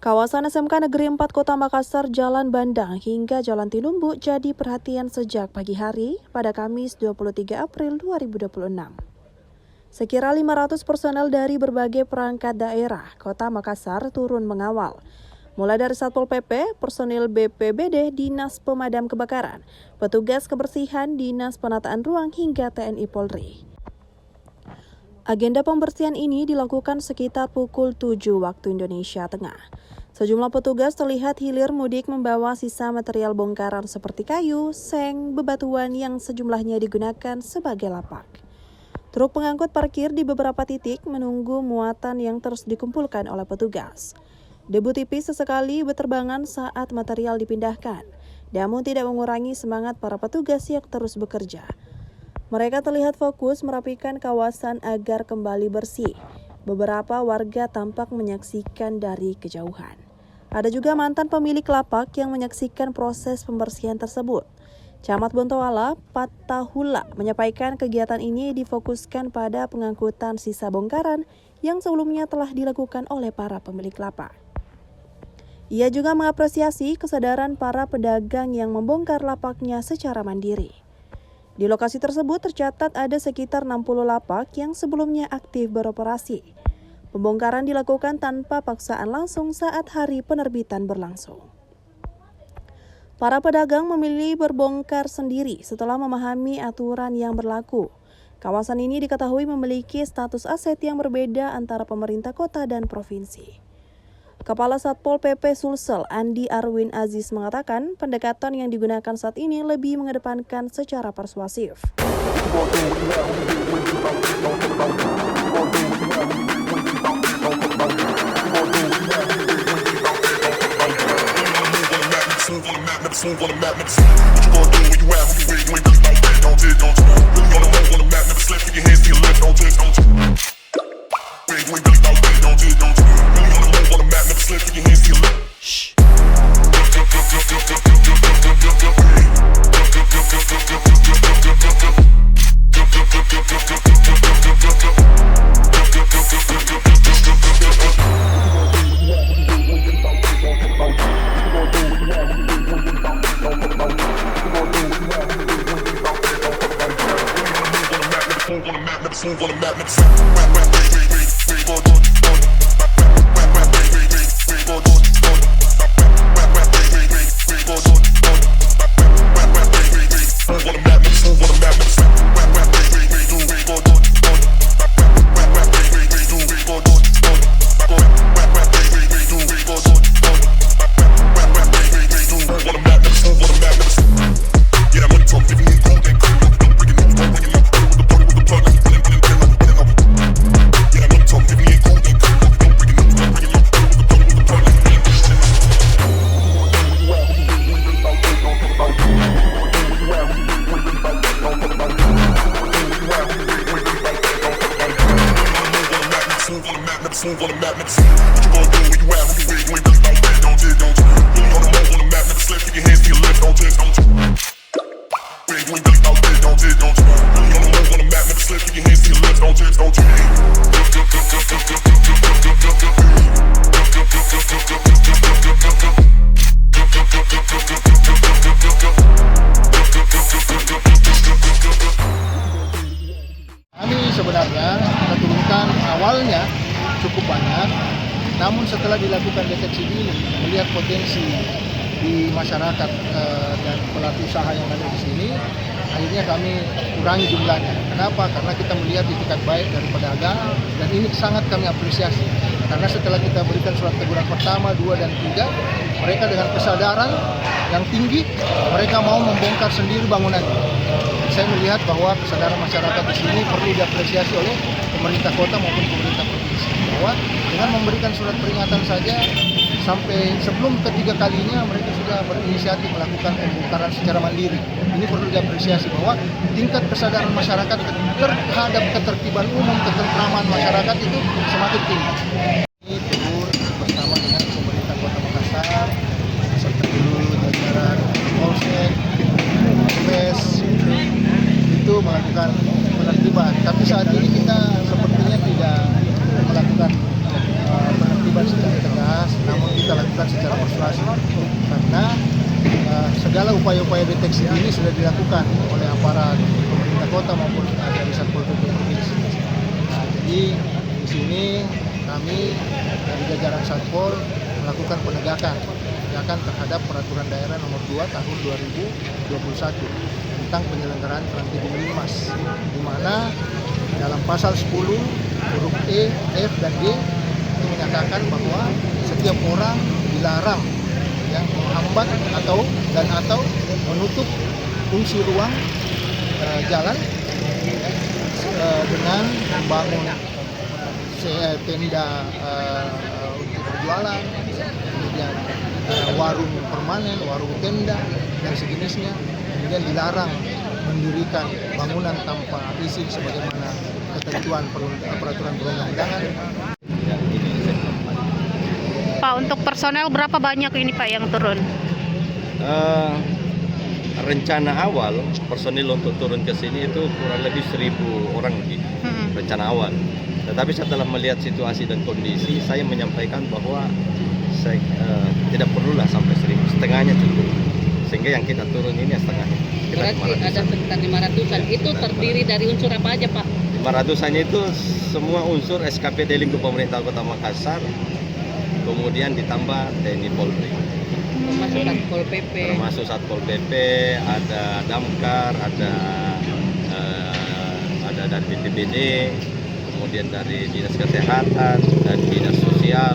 Kawasan SMK Negeri 4 Kota Makassar, Jalan Bandang hingga Jalan Tinumbu jadi perhatian sejak pagi hari pada Kamis 23 April 2026. Sekira 500 personel dari berbagai perangkat daerah Kota Makassar turun mengawal. Mulai dari Satpol PP, personil BPBD, Dinas Pemadam Kebakaran, petugas kebersihan, Dinas Penataan Ruang hingga TNI Polri. Agenda pembersihan ini dilakukan sekitar pukul 7 waktu Indonesia Tengah. Sejumlah petugas terlihat hilir mudik membawa sisa material bongkaran seperti kayu, seng, bebatuan yang sejumlahnya digunakan sebagai lapak. Truk pengangkut parkir di beberapa titik menunggu muatan yang terus dikumpulkan oleh petugas. Debu tipis sesekali berterbangan saat material dipindahkan, namun tidak mengurangi semangat para petugas yang terus bekerja. Mereka terlihat fokus merapikan kawasan agar kembali bersih. Beberapa warga tampak menyaksikan dari kejauhan. Ada juga mantan pemilik lapak yang menyaksikan proses pembersihan tersebut. Camat Bontoala, Patahula, menyampaikan kegiatan ini difokuskan pada pengangkutan sisa bongkaran yang sebelumnya telah dilakukan oleh para pemilik lapak. Ia juga mengapresiasi kesadaran para pedagang yang membongkar lapaknya secara mandiri. Di lokasi tersebut tercatat ada sekitar 60 lapak yang sebelumnya aktif beroperasi. Pembongkaran dilakukan tanpa paksaan langsung saat hari penerbitan berlangsung. Para pedagang memilih berbongkar sendiri setelah memahami aturan yang berlaku. Kawasan ini diketahui memiliki status aset yang berbeda antara pemerintah kota dan provinsi. Kepala Satpol PP Sulsel, Andi Arwin Aziz mengatakan pendekatan yang digunakan saat ini lebih mengedepankan secara persuasif. Sebenarnya kita turunkan awalnya cukup banyak, namun setelah dilakukan deteksi dini, melihat potensi di masyarakat dan pelaku usaha yang ada di sini, akhirnya kami kurangi jumlahnya. Kenapa? Karena kita melihat itikat baik dari pedagang dan ini sangat kami apresiasi. Karena setelah kita berikan surat teguran pertama, 2, dan 3, mereka dengan kesadaran yang tinggi, mereka mau membongkar sendiri bangunannya. Saya melihat bahwa kesadaran masyarakat di sini perlu diapresiasi oleh pemerintah kota maupun pemerintah provinsi. Bahwa dengan memberikan surat peringatan saja, sampai sebelum ketiga kalinya mereka sudah berinisiatif melakukan pembongkaran secara mandiri. Ini perlu diapresiasi bahwa tingkat kesadaran masyarakat terhadap ketertiban umum, ketentraman masyarakat itu semakin tinggi. Ini turun bersama dengan pemerintah Kota Makassar, serta dulu jajaran Polsek, Polres, itu melakukan penertiban. Tapi saat ini kita sepertinya tidak melakukan penertiban secara tegas, namun kita lakukan deteksi dini sudah dilakukan oleh aparat pemerintah kota maupun dari Satpol PP provinsi. Nah, jadi di sini kami dari jajaran Satpol melakukan penegakan terhadap peraturan daerah nomor 2 tahun 2021 tentang penyelenggaraan Transtibung Linmas, di mana dalam pasal 10 huruf E, F, dan G itu menyatakan bahwa setiap orang dilarang yang menghambat atau menutup fungsi ruang jalan dengan membangun tenda untuk berjualan, kemudian warung permanen, warung tenda dan sejenisnya, kemudian dilarang mendirikan bangunan tanpa izin sebagaimana ketentuan peraturan perundang-undangan. Pak, untuk personel berapa banyak ini Pak yang turun? Rencana awal personil untuk turun ke sini itu kurang lebih 1.000 orang lebih, rencana awal. Tetapi setelah melihat situasi dan kondisi, saya menyampaikan bahwa saya tidak perlulah sampai 1.000, setengahnya cukup. Sehingga yang kita turun ini setengahnya. Berarti ada sekitar 500-an. Itu terdiri dari unsur apa aja Pak? 500-annya itu semua unsur SKPD lingkup pemerintah Kota Makassar, kemudian ditambah TNI Polri. Termasuk Satpol PP. Termasuk Satpol PP, ada Damkar, ada dari BPBD, kemudian dari Dinas Kesehatan dan Dinas Sosial.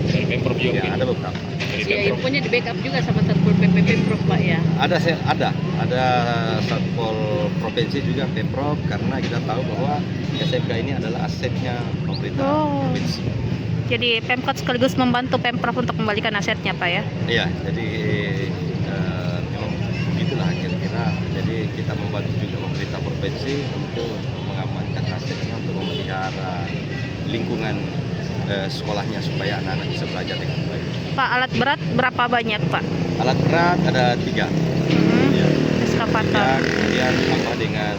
Dari Pemprov juga. Ya, ada beberapa. Ya, infonya di backup juga sama Satpol PP Pemprov Pak ya. Ada Satpol Provinsi juga Pemprov, karena kita tahu bahwa SMK ini adalah asetnya pemerintah provinsi. Jadi Pemkot sekaligus membantu Pemprov untuk kembalikan asetnya Pak ya? Iya, jadi memang begitulah kira-kira. Jadi kita membantu juga pemerintah provinsi untuk mengamankan asetnya, untuk memelihara lingkungan sekolahnya supaya anak-anak bisa belajar dengan baik. Pak, alat berat berapa banyak Pak? Alat berat ada 3. Ya. Eskavator. Kemudian tambah dengan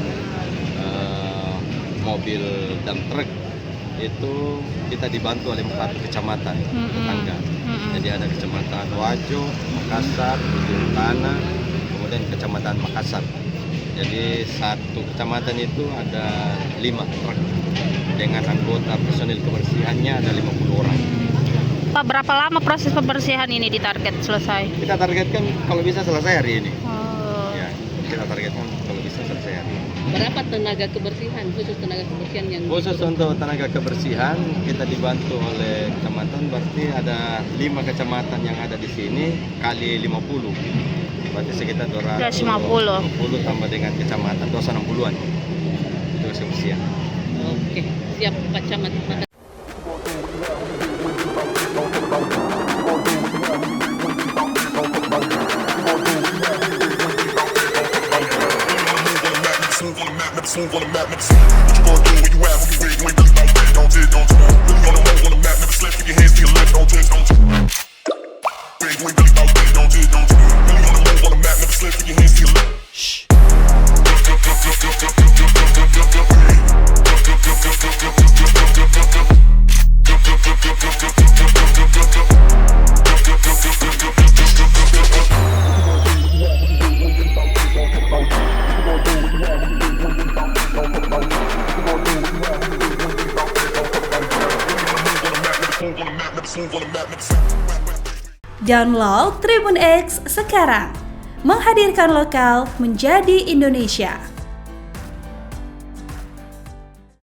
mobil dump truck, itu kita dibantu oleh 4 kecamatan tetangga. Jadi ada kecamatan Wajo, Makassar, Ujung Tanah, kemudian kecamatan Makassar. Jadi satu kecamatan itu ada 5 truk dengan anggota personil kebersihannya ada 50 orang. Pak, berapa lama proses pembersihan ini ditarget selesai? Kita targetkan kalau bisa selesai hari ini. Oh. Ya, kita targetkan kalau bisa selesai hari ini. Berapa tenaga kebersihan, khusus tenaga kebersihan yang Khusus untuk tenaga kebersihan kita dibantu oleh kecamatan, berarti ada 5 kecamatan yang ada di sini kali 50. Berarti sekitar 250 tambah dengan kecamatan 260-an. Itu kebersihan. Oke, siap Pak Camat. Move on the map, never see what you gonna do when you have when you wait, you ain't really about that, don't you, don't you? Really on the move on the map, never slip, keep your hands to your left, don't you, don't you? Wait, you ain't really about that, don't you, don't you? Really on the move on the map, never slip, keep your hands to your left. Shh. Download Tribun X sekarang, menghadirkan lokal menjadi Indonesia.